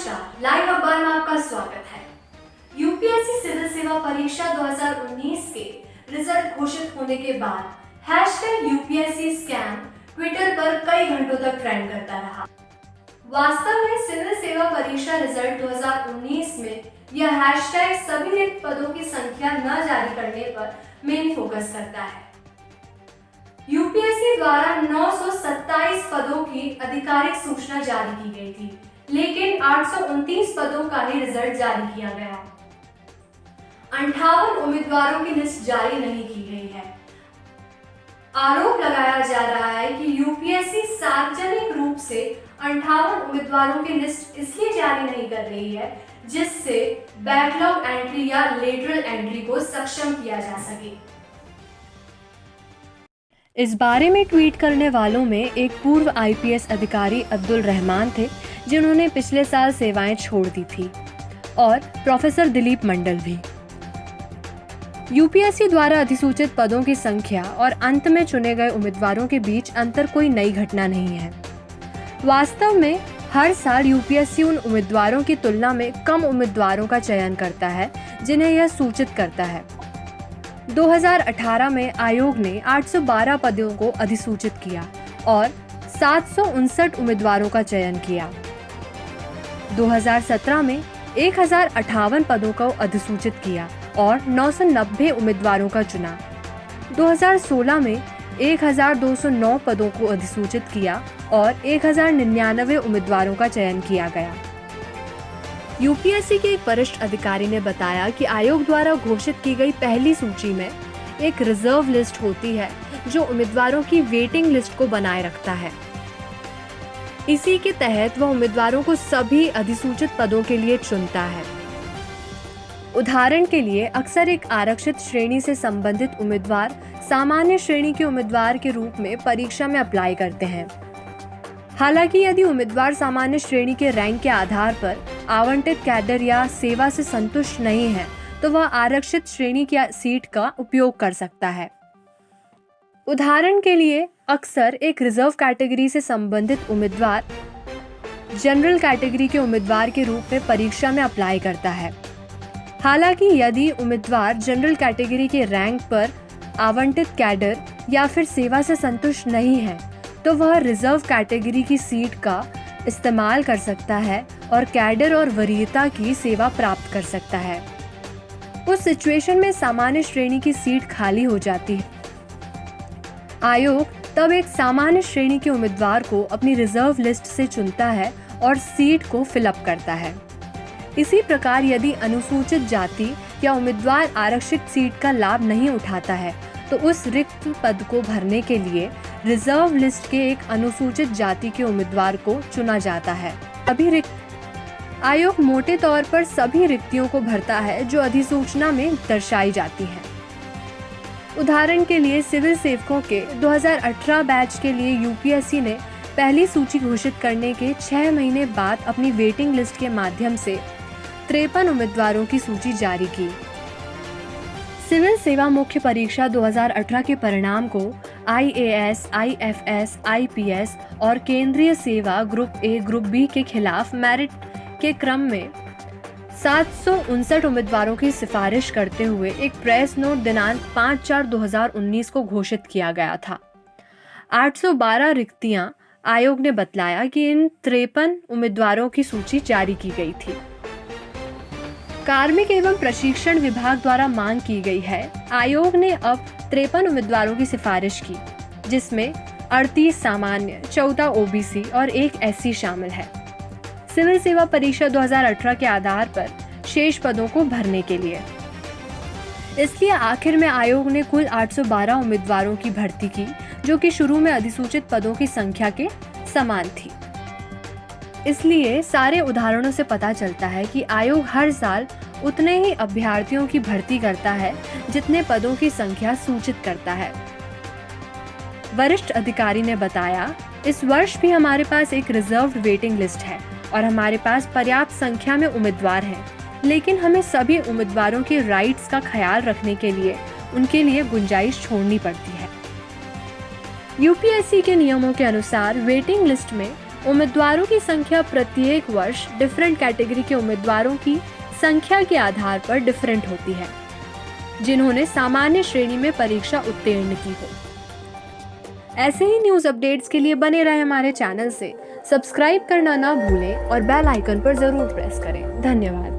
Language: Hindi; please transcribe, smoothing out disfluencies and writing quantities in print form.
नमस्कार, लाइव अखबार में आपका स्वागत है। यूपीएससी सिविल सेवा परीक्षा 2019 के रिजल्ट घोषित होने के बाद हैशटैग यूपीएससी स्कैम ट्विटर पर कई घंटों तक ट्रेंड करता रहा। वास्तव में सिविल सेवा परीक्षा रिजल्ट 2019 में यह हैशटैग सभी रिक्त पदों की संख्या न जारी करने पर मेन फोकस करता है। यूपीएससी द्वारा 927 पदों की आधिकारिक सूचना जारी की गई थी, लेकिन 829 पदों का ही रिजल्ट जारी किया गया। 58 उम्मीदवारों की लिस्ट जारी नहीं की गई है। आरोप लगाया जा रहा है कि यूपीएससी सार्वजनिक रूप से 58 उम्मीदवारों की लिस्ट इसलिए जारी नहीं कर रही है जिससे बैकलॉग एंट्री या लेटरल एंट्री को सक्षम किया जा सके। इस बारे में ट्वीट करने वालों में एक पूर्व आईपीएस अधिकारी अब्दुल रहमान थे, जिन्होंने पिछले साल सेवाएं छोड़ दी थी, और प्रोफेसर दिलीप मंडल भी। यूपीएससी द्वारा अधिसूचित पदों की संख्या और अंत में चुने गए उम्मीदवारों के बीच अंतर कोई नई घटना नहीं है। वास्तव में हर साल यूपीएससी उन उम्मीदवारों की तुलना में कम उम्मीदवारों का चयन करता है जिन्हें यह सूचित करता है। 2018 में आयोग ने 812 पदों को अधिसूचित किया और 759 उम्मीदवारों का चयन किया। 2017 में 1058 पदों को अधिसूचित किया और 990 उम्मीदवारों का चुना। 2016 में 1209 पदों को अधिसूचित किया और 1099 उम्मीदवारों का चयन किया गया। यूपीएससी के एक वरिष्ठ अधिकारी ने बताया कि आयोग द्वारा घोषित की गई पहली सूची में एक रिजर्व लिस्ट होती है जो उम्मीदवारों की वेटिंग लिस्ट को बनाए रखता है। इसी के तहत वह उम्मीदवारों को सभी अधिसूचित पदों के लिए चुनता है। उदाहरण के लिए अक्सर एक आरक्षित श्रेणी से संबंधित उम्मीदवार सामान्य श्रेणी के उम्मीदवार के रूप में परीक्षा में अप्लाई करते हैं। हालांकि यदि उम्मीदवार सामान्य श्रेणी के रैंक के आधार पर आवंटित कैडर या सेवा से संतुष्ट नहीं है तो वह आरक्षित श्रेणी की सीट का उपयोग कर सकता है। उदाहरण के लिए अक्सर एक रिजर्व कैटेगरी से संबंधित उम्मीदवार जनरल कैटेगरी के उम्मीदवार के रूप में परीक्षा में अप्लाई करता है। हालांकि यदि उम्मीदवार जनरल कैटेगरी के रैंक पर आवंटित कैडर या फिर सेवा से संतुष्ट नहीं है तो वह रिजर्व कैटेगरी की सीट का इस्तेमाल कर सकता है और कैडर और वरीयता की सेवा प्राप्त कर सकता है। उस सिचुएशन में सामान्य श्रेणी की सीट खाली हो जाती है। आयोग तब एक सामान्य श्रेणी के उम्मीदवार को अपनी रिजर्व लिस्ट से चुनता है और सीट को फिलअप करता है। इसी प्रकार यदि अनुसूचित जाति या उम्मीदवार आरक्षित सीट का लाभ नहीं उठाता है तो उस रिक्त पद को भरने के लिए रिजर्व लिस्ट के एक अनुसूचित जाति के उम्मीदवार को चुना जाता है। आयोग मोटे तौर पर सभी रिक्तियों को भरता है जो अधिसूचना में दर्शाई जाती हैं। उदाहरण के लिए सिविल सेवकों के 2018 बैच के लिए यूपीएससी ने पहली सूची घोषित करने के 6 महीने बाद अपनी वेटिंग लिस्ट के माध्यम से 53 उम्मीदवारों की सूची जारी की। सिविल सेवा मुख्य परीक्षा 2018 के परिणाम को आईएएस, आईएफएस, आईपीएस और केंद्रीय सेवा ग्रुप ए, ग्रुप बी के खिलाफ मेरिट के क्रम में 759 उम्मीदवारों की सिफारिश करते हुए एक प्रेस नोट दिनांक 5/4/2019 को घोषित किया गया था। 812 रिक्तियां आयोग ने बतलाया कि इन 53 उम्मीदवारों की सूची जारी की गई थी। कार्मिक एवं प्रशिक्षण विभाग द्वारा मांग की गई है। आयोग ने अब 53 उम्मीदवारों की सिफारिश की, जिसमें 38 सामान्य, 14 ओबीसी और 1 एससी शामिल है। सिविल सेवा परीक्षा 2018 के आधार पर शेष पदों को भरने के लिए। इसलिए आखिर में आयोग ने कुल 812 उम्मीदवारों की भर्ती की, जो कि शुरू में अधिसूचित पदों की संख्या के समान थी। इसलिए सारे उदाहरणों से पता चलता है कि आयोग हर साल उतने ही अभ्यर्थियों की भर्ती करता है जितने पदों की संख्या सूचित करता है। वरिष्ठ अधिकारी ने बताया, इस वर्ष भी हमारे पास एक रिजर्व्ड वेटिंग लिस्ट है और हमारे पास पर्याप्त संख्या में उम्मीदवार हैं, लेकिन हमें सभी उम्मीदवारों के राइट्स का ख्याल रखने के लिए उनके लिए गुंजाइश छोड़नी पड़ती है। यूपीएससी के नियमों के अनुसार वेटिंग लिस्ट में उम्मीदवारों की संख्या प्रत्येक वर्ष डिफरेंट कैटेगरी के उम्मीदवारों की संख्या के आधार पर डिफरेंट होती है, जिन्होंने सामान्य श्रेणी में परीक्षा उत्तीर्ण की हो। ऐसे ही न्यूज़ अपडेट्स के लिए बने रहे हमारे चैनल से। सब्सक्राइब करना ना भूलें और बेल आइकन पर जरूर प्रेस करें। धन्यवाद।